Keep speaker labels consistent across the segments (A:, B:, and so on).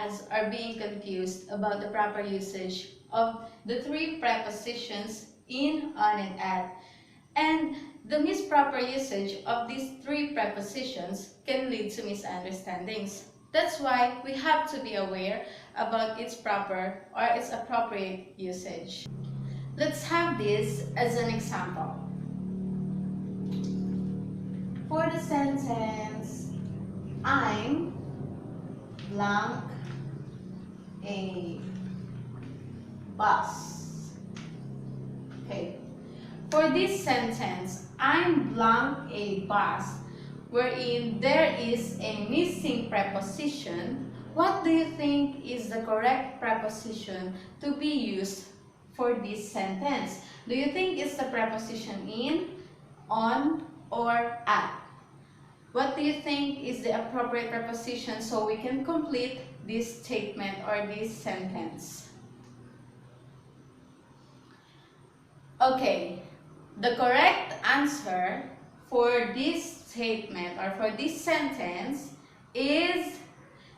A: as are being confused about the proper usage of the three prepositions in, on, and at. And the misproper usage of these three prepositions can lead to misunderstandings. That's why we have to be aware about its proper or its appropriate usage. Let's have this as an example. For the sentence, I'm blank a bus. Okay. For this sentence, I'm blank a bus, wherein there is a missing preposition, what do you think is the correct preposition to be used for this sentence? Do you think it's the preposition in, on, or at? What do you think is the appropriate preposition so we can complete this statement or this sentence? Okay, the correct answer for this statement or for this sentence is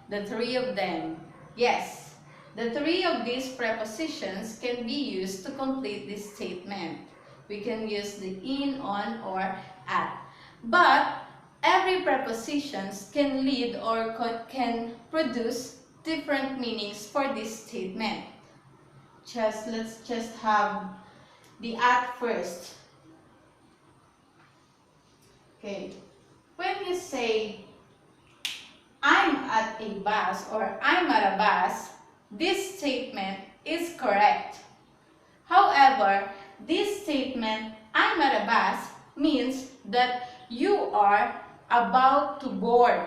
A: the three of them. Yes, the three of these prepositions can be used to complete this statement. We can use the in, on, or at. But every prepositions can lead or can produce different meanings for this statement. Let's just have the at first. Okay, when you say I'm at a bus or I'm at a bus, this statement is correct. However, this statement I'm at a bus means that you are about to board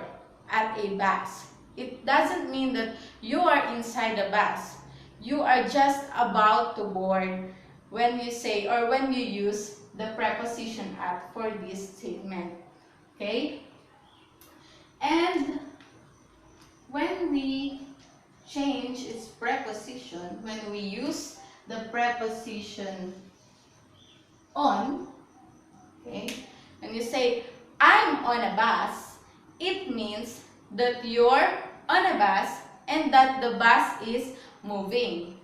A: at a bus. It doesn't mean that you are inside the bus. You are just about to board when you say or when you use the preposition at for this statement. Okay? And when we change its preposition, when we use the preposition on, okay, when you say I'm on a bus, it means that you're on a bus and that the bus is moving.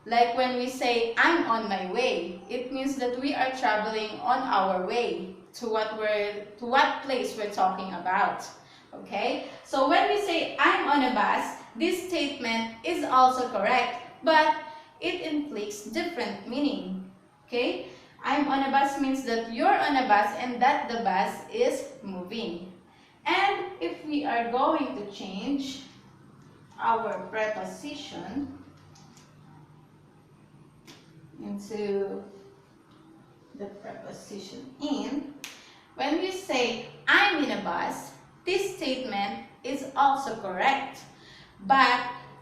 A: Like when we say I'm on my way, it means that we are traveling on our way to what place we're talking about. Okay? So when we say I'm on a bus, this statement is also correct, but it inflicts different meaning. Okay? I'm on a bus means that you're on a bus and that the bus is moving. And if we are going to change our preposition into the preposition in, when we say I'm in a bus, this statement is also correct, but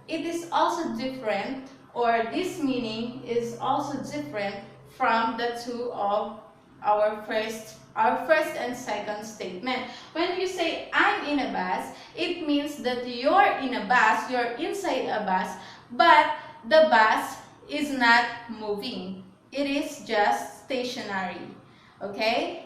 A: it is also different, or this meaning is also different from the two of our first and second statement. When you say I'm in a bus, it means that you're in a bus, you're inside a bus, but the bus is not moving. It is just stationary. Okay?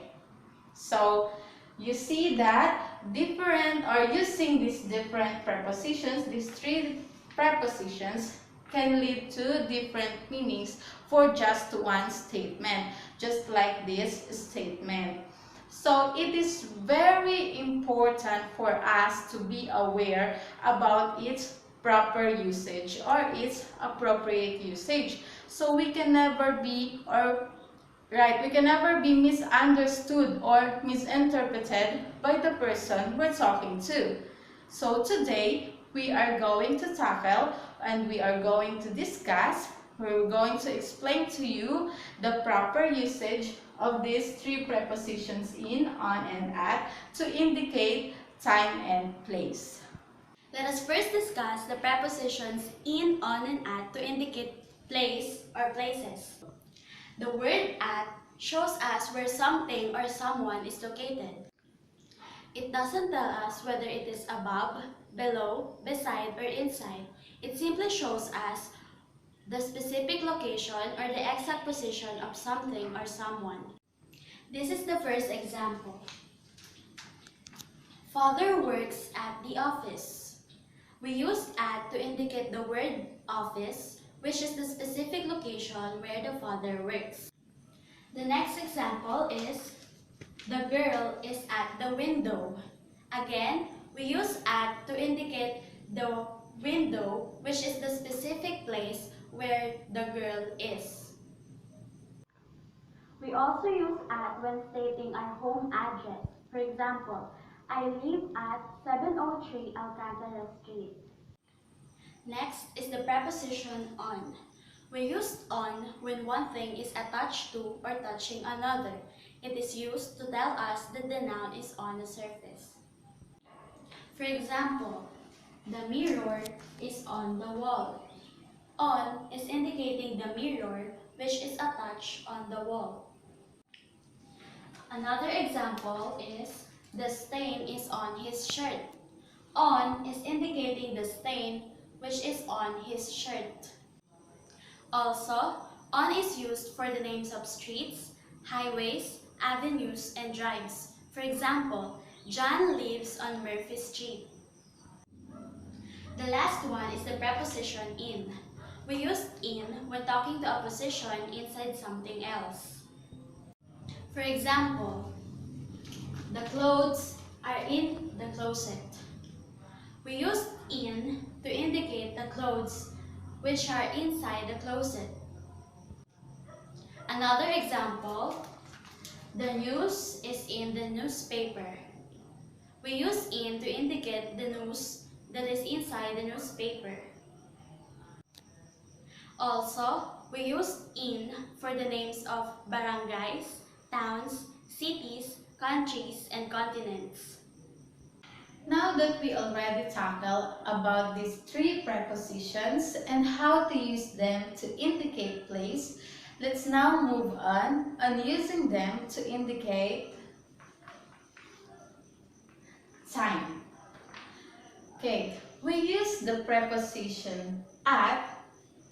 A: So you see that using these different prepositions, these three prepositions can lead to different meanings for just one statement, just like this statement. So it is very important for us to be aware about its proper usage or its appropriate usage, so we can never be misunderstood or misinterpreted by the person we're talking to. So today we are going to tackle and we are going to discuss, we're going to explain to you the proper usage of these three prepositions in, on, and at to indicate time and place.
B: Let us first discuss the prepositions in, on, and at to indicate place or places. The word at shows us where something or someone is located. It doesn't tell us whether it is above, below, beside, or inside. It simply shows us the specific location or the exact position of something or someone. This is the first example. Father works at the office. We use at to indicate the word office, which is the specific location where the father works. The next example is the girl is at the window. Again, we use at to indicate the window, which is the specific place where the girl is. We also use at when stating our home address. For example, I live at 703 Alcantara Street. Next is the preposition on. We use on when one thing is attached to or touching another. It is used to tell us that the noun is on the surface. For example, the mirror is on the wall. On is indicating the mirror which is attached on the wall. Another example is the stain is on his shirt. On is indicating the stain which is on his shirt. Also, on is used for the names of streets, highways, avenues, and drives. For example, John lives on Murphy Street. The last one is the preposition in. We use in when talking to a position inside something else. For example, the clothes are in the closet. We use in to indicate the clothes which are inside the closet. Another example, the news is in the newspaper. We use in to indicate the news that is inside the newspaper. Also, we use in for the names of barangays, towns, cities, countries, and continents.
A: Now that we already tackled about these three prepositions and how to use them to indicate place, let's now move on using them to indicate time. Okay, we use the preposition at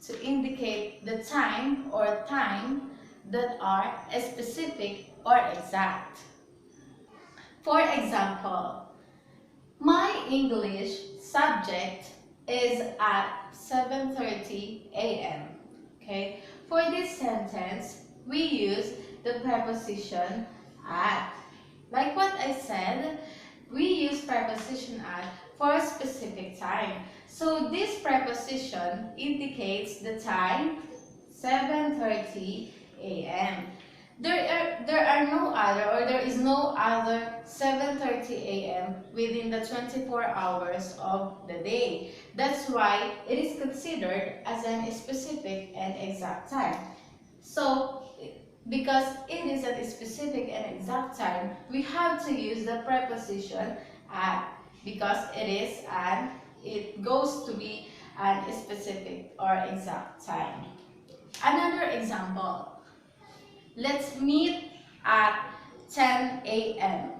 A: to indicate the time or time that are specific or exact. For example, my English subject is at 7:30 a.m. Okay, for this sentence, we use the preposition at. Like what I said, we use preposition at for a specific time. So this preposition indicates the time 7:30 a.m. There is no other 7:30 a.m. within the 24 hours of the day. That's why it is considered as a specific and exact time. So, because it is a specific and exact time, we have to use the preposition at because it goes to be a specific or exact time. Another example. Let's meet at 10 a.m.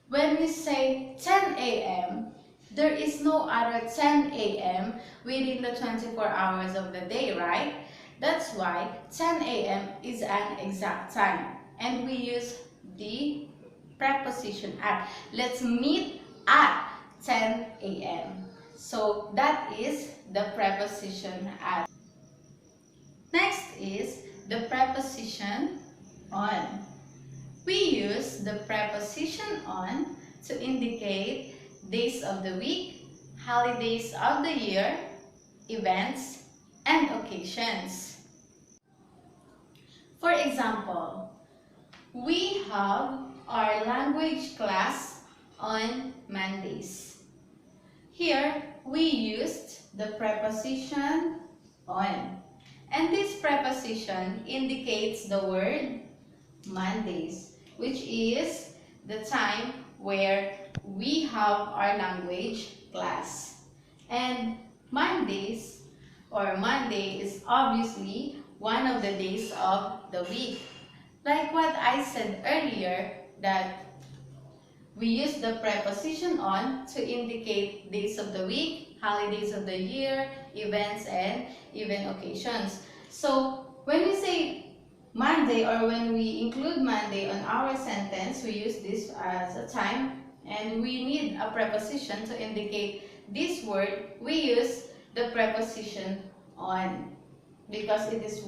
A: When we say 10 a.m., there is no other 10 a.m. within the 24 hours of the day, right? That's why 10 a.m. is an exact time. And we use the preposition at. Let's meet at 10 a.m. So that is the preposition at. Next is the preposition on. We use the preposition on to indicate days of the week, holidays of the year, events, and occasions. For example, we have our language class on Mondays. Here, we used the preposition on. And this preposition indicates the word Mondays, which is the time where we have our language class. And Mondays, or Monday, is obviously one of the days of the week. Like what I said earlier, that we use the preposition on to indicate days of the week, holidays of the year, events, and even occasions. So, when we say Monday or when we include Monday on our sentence, we use this as a time and we need a preposition to indicate this word, we use the preposition on because it is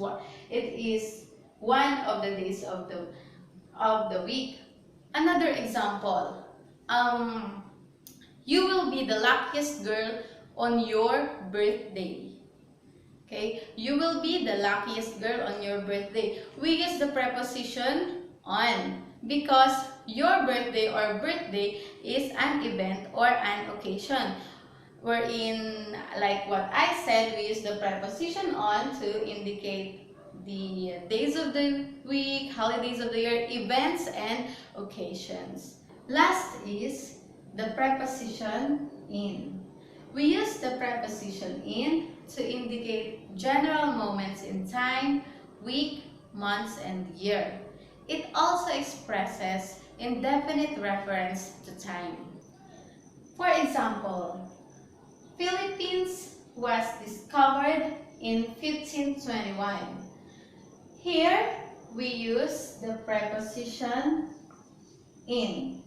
A: one of the days of the week. Another example, you will be the luckiest girl on your birthday. Okay, you will be the luckiest girl on your birthday. We use the preposition on because your birthday or birthday is an event or an occasion. Wherein, like what I said, we use the preposition on to indicate the days of the week, holidays of the year, events, and occasions. Last is the preposition in. We use the preposition in to indicate general moments in time, week, months, and year. It also expresses indefinite reference to time. For example, Philippines was discovered in 1521. Here, we use the preposition in.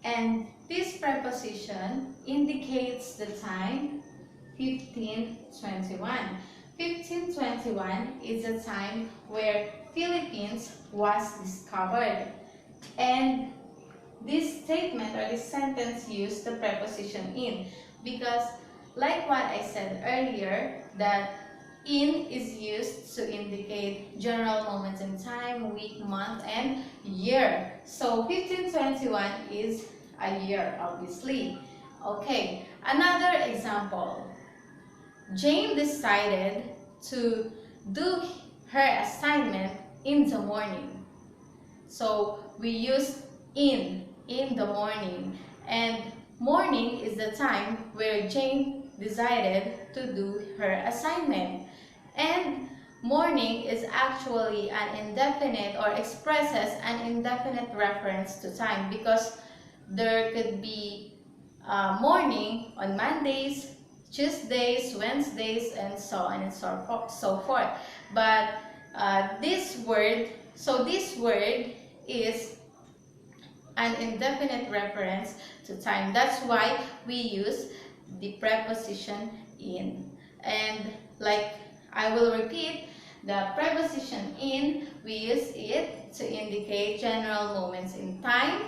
A: And this preposition indicates the time 1521. 1521 is the time where Philippines was discovered. And this statement or this sentence used the preposition in because like what I said earlier, that in is used to indicate general moments in time, week, month, and year. So 1521 is a year, obviously. Okay, another example. Jane decided to do her assignment in the morning. So we use in the morning. And morning is the time where Jane decided to do her assignment. And morning is actually an indefinite or expresses an indefinite reference to time because there could be morning on Mondays, Tuesdays, Wednesdays, and so on and so forth. But this word is an indefinite reference to time. That's why we use the preposition in. And like I will repeat, the preposition in, we use it to indicate general moments in time,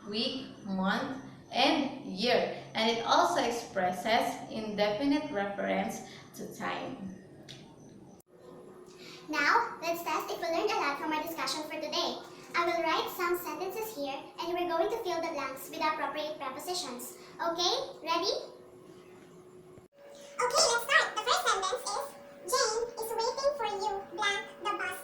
A: week, month, and year. And it also expresses indefinite reference to time.
C: Now, let's test if we learned a lot from our discussion for today. I will write some sentences here and we're going to fill the blanks with appropriate prepositions. Okay, ready? Okay, let's start. The first sentence is, Jane is waiting for you, blank, the bus